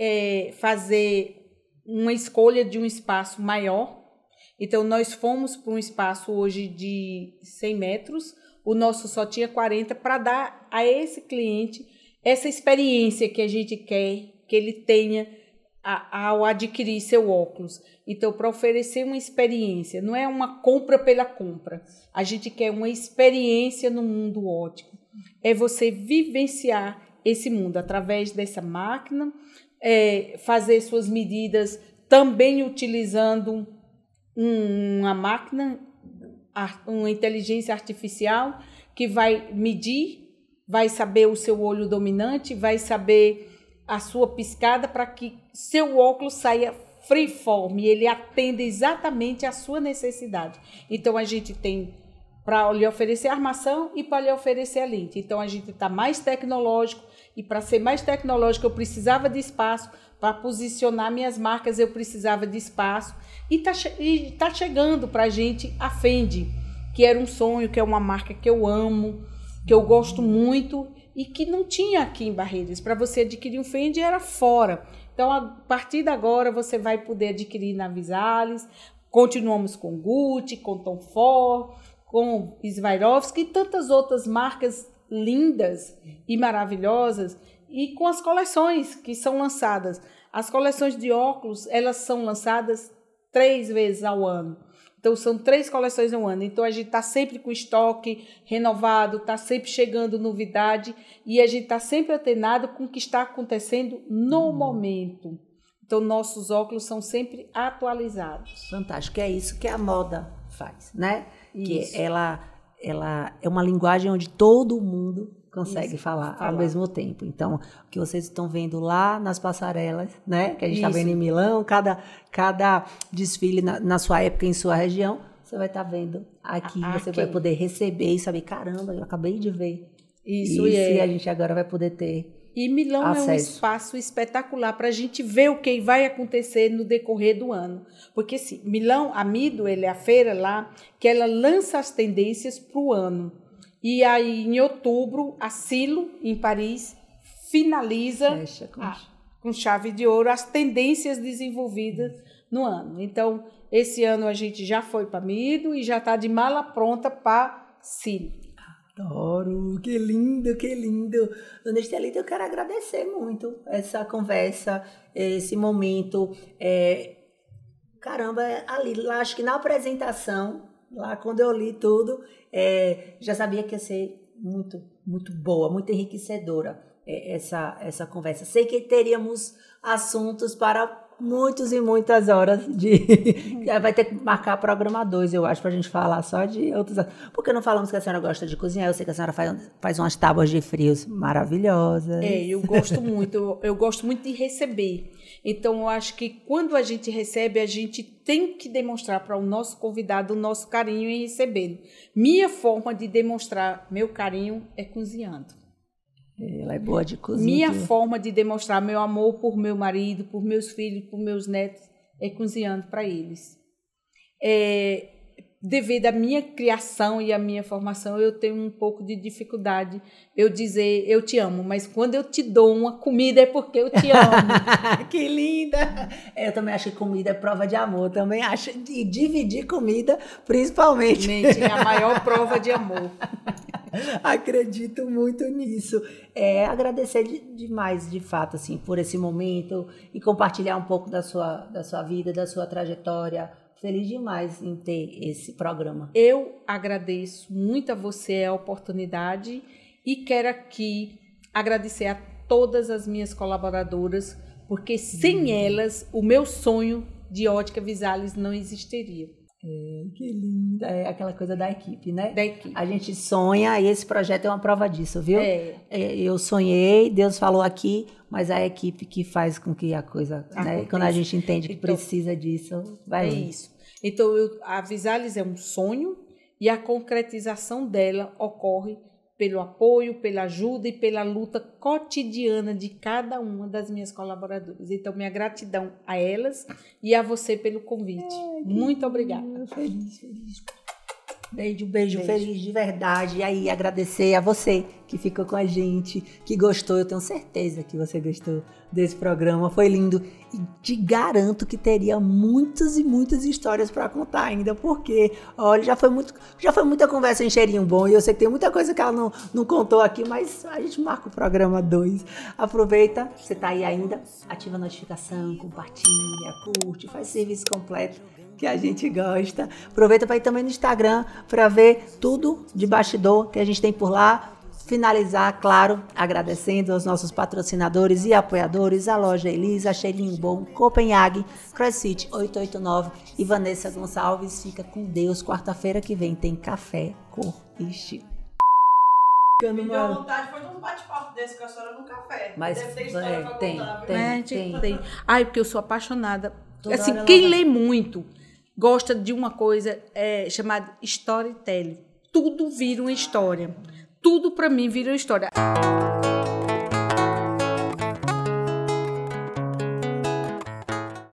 fazer uma escolha de um espaço maior. Então, nós fomos para um espaço hoje de 100 metros, o nosso só tinha 40, para dar a esse cliente essa experiência que a gente quer que ele tenha ao adquirir seu óculos. Então, para oferecer uma experiência, não é uma compra pela compra. A gente quer uma experiência no mundo óptico. É você vivenciar esse mundo através dessa máquina, fazer suas medidas também utilizando uma máquina, uma inteligência artificial que vai medir, vai saber o seu olho dominante, vai saber a sua piscada para que seu óculos saia freeform e ele atenda exatamente à sua necessidade. Então, a gente tem para lhe oferecer a armação e para lhe oferecer a lente. Então, a gente está mais tecnológico e para ser mais tecnológico eu precisava de espaço, para posicionar minhas marcas eu precisava de espaço e tá chegando para a gente a Fendi, que era um sonho, que é uma marca que eu amo, que eu gosto muito e que não tinha aqui em Barreiras. Para você adquirir um Fendi era fora. Então, a partir de agora, você vai poder adquirir na Visalis. Continuamos com Gucci, com Tom Ford, com Swarovski e tantas outras marcas lindas e maravilhosas. E com as coleções que são lançadas. As coleções de óculos, elas são lançadas 3 vezes ao ano. Então, são 3 coleções ao ano. Então, a gente está sempre com estoque renovado, está sempre chegando novidade e a gente está sempre antenado com o que está acontecendo no momento. Então, nossos óculos são sempre atualizados. Fantástico. É isso que a moda faz, né? Isso. Que ela é uma linguagem onde todo mundo consegue falar ao mesmo tempo. Então, o que vocês estão vendo lá nas passarelas, né? Que a gente está vendo em Milão, cada desfile na sua época, em sua região, você vai estar vendo aqui, você vai poder receber e saber, caramba, eu acabei de ver. Isso e a gente agora vai poder ter E Milão acesso. É um espaço espetacular para a gente ver o que vai acontecer no decorrer do ano. Porque, assim, Milão, a Mido, ele é a feira lá, que ela lança as tendências para o ano. E aí, em outubro, a Silo, em Paris, finaliza com chave de ouro as tendências desenvolvidas no ano. Então, esse ano a gente já foi para Mido e já está de mala pronta para Silo. Adoro, que lindo, que lindo. Dona Estelita, eu quero agradecer muito essa conversa, esse momento. Caramba, ali, lá, acho que na apresentação, lá quando eu li tudo, já sabia que ia ser muito, muito boa, muito enriquecedora essa conversa. Sei que teríamos assuntos para muitas e muitas horas vai ter que marcar programa 2, eu acho, para a gente falar só de outros. Porque não falamos que a senhora gosta de cozinhar, eu sei que a senhora faz umas tábuas de frios maravilhosas. Eu gosto muito, eu gosto muito de receber. Então, eu acho que quando a gente recebe, a gente tem que demonstrar para o nosso convidado o nosso carinho em recebê-lo. Minha forma de demonstrar meu carinho é cozinhando. Ela é boa de cozinha. Minha forma de demonstrar meu amor por meu marido, por meus filhos, por meus netos, é cozinhando para eles. Devido à minha criação e à minha formação, eu tenho um pouco de dificuldade eu dizer eu te amo, mas quando eu te dou uma comida é porque eu te amo. Que linda! Eu também acho que comida é prova de amor, também acho, e dividir comida, principalmente. É a maior prova de amor. Acredito muito nisso. Agradecer demais, de fato, assim, por esse momento e compartilhar um pouco da sua vida, da sua trajetória. Feliz demais em ter esse programa. Eu agradeço muito a você a oportunidade e quero aqui agradecer a todas as minhas colaboradoras, porque sem elas o meu sonho de Ótica Visalis não existiria. Que linda, é aquela coisa da equipe, né? Da equipe. A gente sonha e esse projeto é uma prova disso, viu? Eu sonhei, Deus falou aqui, mas a equipe que faz com que a coisa, né? Quando a gente entende que precisa disso, vai. É isso. Então, a Visalis é um sonho e a concretização dela ocorre pelo apoio, pela ajuda e pela luta cotidiana de cada uma das minhas colaboradoras. Então, minha gratidão a elas e a você pelo convite. Muito obrigada. Feliz. Beijo, feliz de verdade. E aí, agradecer a você que ficou com a gente, que gostou. Eu tenho certeza que você gostou desse programa. Foi lindo. E te garanto que teria muitas e muitas histórias para contar ainda, porque, olha, já foi muita conversa em cheirinho bom. E eu sei que tem muita coisa que ela não contou aqui, mas a gente marca o programa 2. Aproveita, você tá aí ainda, ativa a notificação, compartilha, curte, faz serviço completo, que a gente gosta. Aproveita para ir também no Instagram para ver tudo de bastidor que a gente tem por lá. Finalizar, claro, agradecendo aos nossos patrocinadores e apoiadores, a Loja Elisa, Cheirinho Bom, Copenhague, CrossFit 889 e Vanessa Gonçalves. Fica com Deus. Quarta-feira que vem tem café, cor e estilo. Me deu vontade, foi um bate-papo desse com a senhora no café. Mas deve ter história pra contar. Tem. Ai, porque eu sou apaixonada. Assim, quem lê muito gosta de uma coisa chamada storytelling. Tudo vira uma história. Tudo para mim vira uma história.